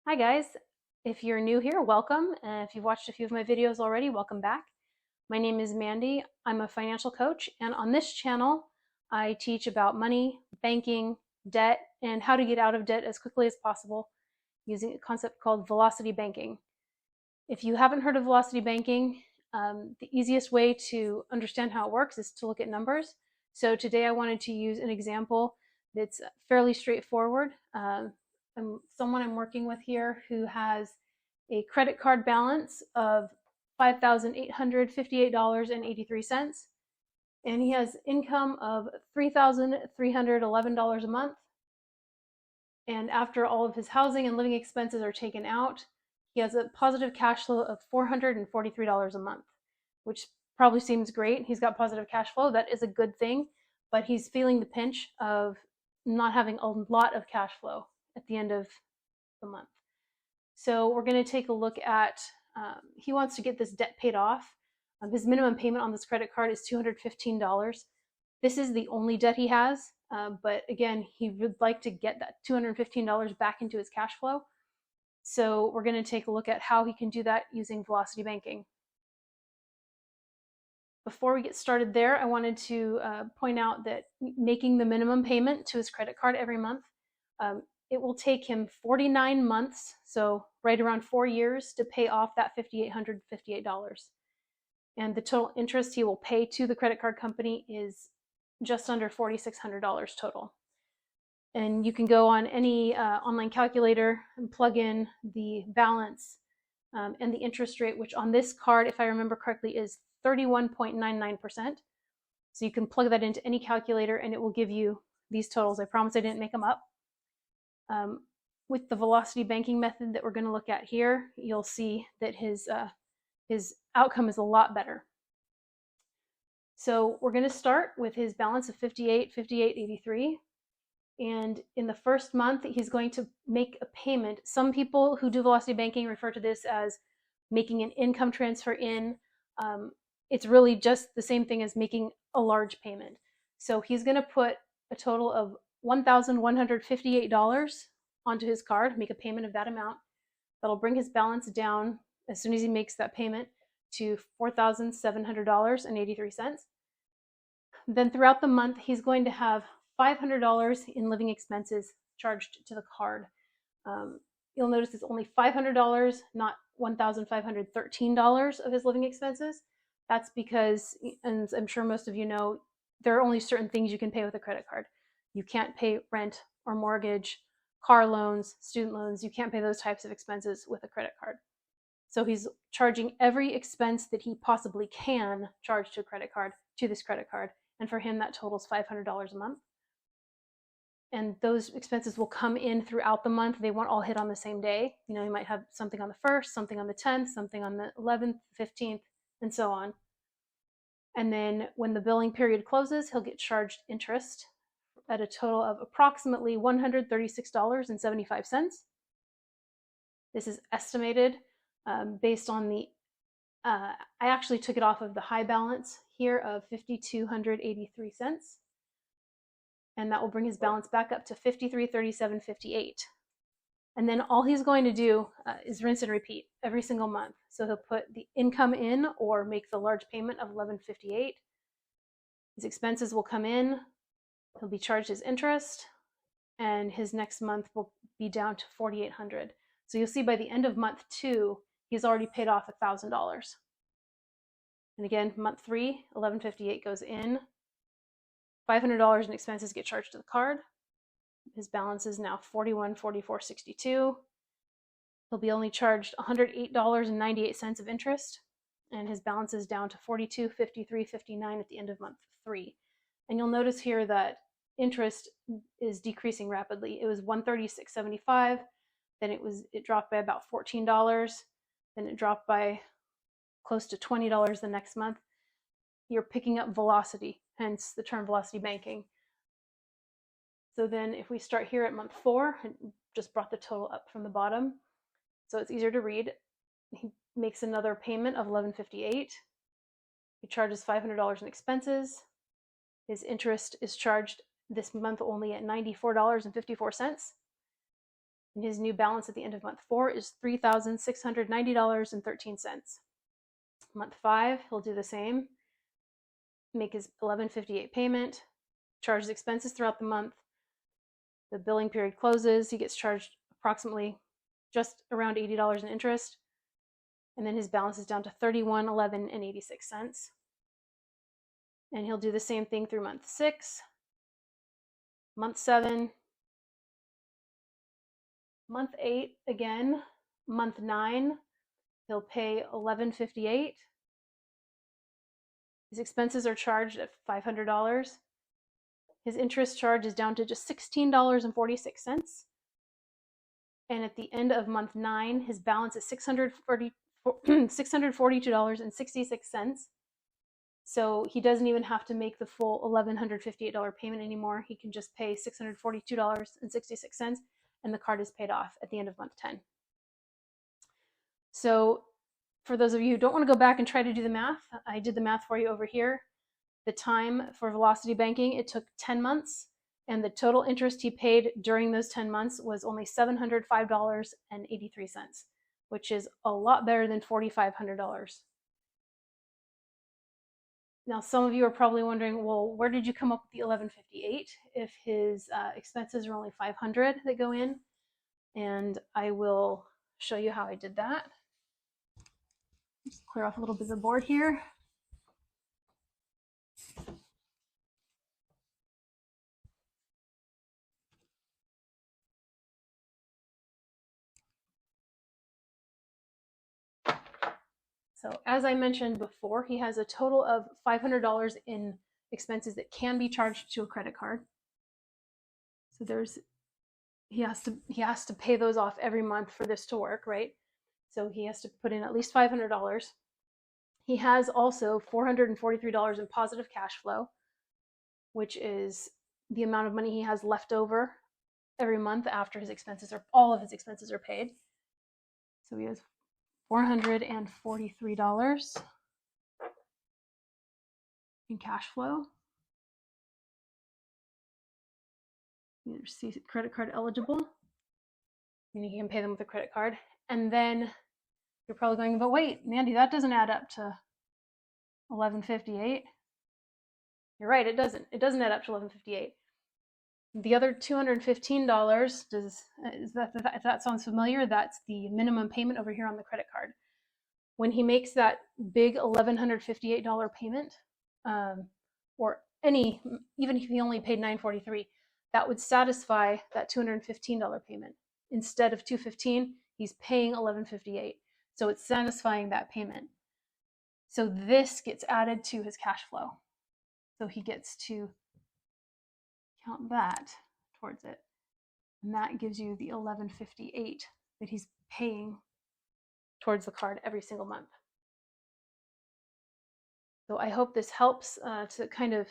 Hi guys, if you're new here, welcome. If you've watched a few of my videos already, welcome back. My name is Mandy. I'm a financial coach, and on this channel, I teach about money, banking, debt, and how to get out of debt as quickly as possible using a concept called velocity banking. If you haven't heard of velocity banking, the easiest way to understand how it works is to look at numbers. So today I wanted to use an example that's fairly straightforward. Someone I'm working with here who has a credit card balance of $5,858.83, and he has income of $3,311 a month. And after all of his housing and living expenses are taken out, he has a positive cash flow of $443 a month, which probably seems great. He's got positive cash flow. That is a good thing, but he's feeling the pinch of not having a lot of cash flow at the end of the month. So we're going to take a look at, he wants to get this debt paid off. His minimum payment on this credit card is $215. This is the only debt he has, but again, he would like to get that $215 back into his cash flow. So we're going to take a look at how he can do that using velocity banking. Before we get started there, I wanted to point out that making the minimum payment to his credit card every month, it will take him 49 months, so right around 4 years, to pay off that $5,858. And the total interest he will pay to the credit card company is just under $4,600 total. And you can go on any online calculator and plug in the balance and the interest rate, which on this card, if I remember correctly, is 31.99%. So you can plug that into any calculator and it will give you these totals. I promise I didn't make them up. With the velocity banking method that we're going to look at here, you'll see that his outcome is a lot better. So we're going to start with his balance of 58.83. And in the first month, he's going to make a payment. Some people who do velocity banking refer to this as making an income transfer in. It's really just the same thing as making a large payment. So he's going to put a total of $1,158 onto his card, make a payment of that amount. That'll bring his balance down as soon as he makes that payment to $4,700.83. Then throughout the month, he's going to have $500 in living expenses charged to the card. You'll notice it's only $500, not $1,513 of his living expenses. That's because, and I'm sure most of you know, there are only certain things you can pay with a credit card. You can't pay rent or mortgage, car loans, student loans. You can't pay those types of expenses with a credit card. So he's charging every expense that he possibly can charge to a credit card to this credit card. And for him, that totals $500 a month. And those expenses will come in throughout the month. They won't all hit on the same day. You know, you might have something on the 1st, something on the 10th, something on the 11th, 15th, and so on. And then when the billing period closes, he'll get charged interest at a total of approximately $136.75. This is estimated based on the, I actually took it off of the high balance here of $5,283. And that will bring his balance back up to $5337.58. And then all he's going to do is rinse and repeat every single month. So he'll put the income in or make the large payment of $1158. His expenses will come in. He'll be charged his interest, and his next month will be down to $4,800. So you'll see by the end of month 2, he's already paid off $1,000. And again, month 3, $1158 goes in. $500 in expenses get charged to the card. His balance is now $4144.62. He'll be only charged $108.98 of interest, and his balance is down to $4253.59 at the end of month 3. And you'll notice here that interest is decreasing rapidly. It was $136.75, then it dropped by about $14, then it dropped by close to $20 the next month. You're picking up velocity, hence the term velocity banking. So then if we start here at month 4, I just brought the total up from the bottom so it's easier to read. He makes another payment of $1158. He charges $500 in expenses. His interest is charged this month only at $94.54. And his new balance at the end of month 4 is $3,690.13. Month 5, he'll do the same, make his $11.58 payment, charge his expenses throughout the month. The billing period closes, he gets charged approximately just around $80 in interest, and then his balance is down to $31.11.86. And he'll do the same thing through month 6, month 7, month 8 again, month 9, he'll pay $11.58. His expenses are charged at $500. His interest charge is down to just $16.46. And at the end of month 9, his balance is $642.66. So he doesn't even have to make the full $1,158 payment anymore. He can just pay $642.66, and the card is paid off at the end of month 10. So for those of you who don't want to go back and try to do the math, I did the math for you over here. The time for Velocity Banking, it took 10 months, and the total interest he paid during those 10 months was only $705.83, which is a lot better than $4,500. Now, some of you are probably wondering, well, where did you come up with the $11.58 if his expenses are only $500 that go in? And I will show you how I did that. Just clear off a little bit of the board here. So as I mentioned before, he has a total of $500 in expenses that can be charged to a credit card. So he has to pay those off every month for this to work, right? So he has to put in at least $500. He has also $443 in positive cash flow, which is the amount of money he has left over every month after all of his expenses are paid. So he has $443 in cash flow. You see credit card eligible, meaning you can pay them with a credit card. And then you're probably going, but wait, Mandy, that doesn't add up to $11.58. You're right, it doesn't. It doesn't add up to $11.58. The other $215, if that sounds familiar, that's the minimum payment over here on the credit card. When he makes that big $1,158 payment, or even if he only paid $943, that would satisfy that $215 payment. Instead of $215, he's paying $11.58. So it's satisfying that payment. So this gets added to his cash flow. So he gets to count that towards it. And that gives you the $11.58 that he's paying towards the card every single month. So I hope this helps to kind of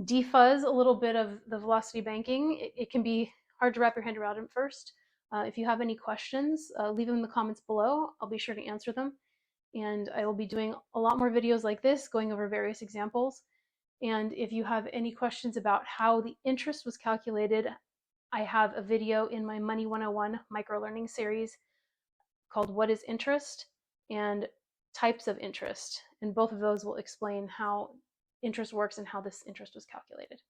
defuzz a little bit of the Velocity Banking. It can be hard to wrap your head around at first. If you have any questions, leave them in the comments below. I'll be sure to answer them. And I will be doing a lot more videos like this, going over various examples. And if you have any questions about how the interest was calculated, I have a video in my Money 101 microlearning series called What is Interest? And Types of Interest. And both of those will explain how interest works and how this interest was calculated.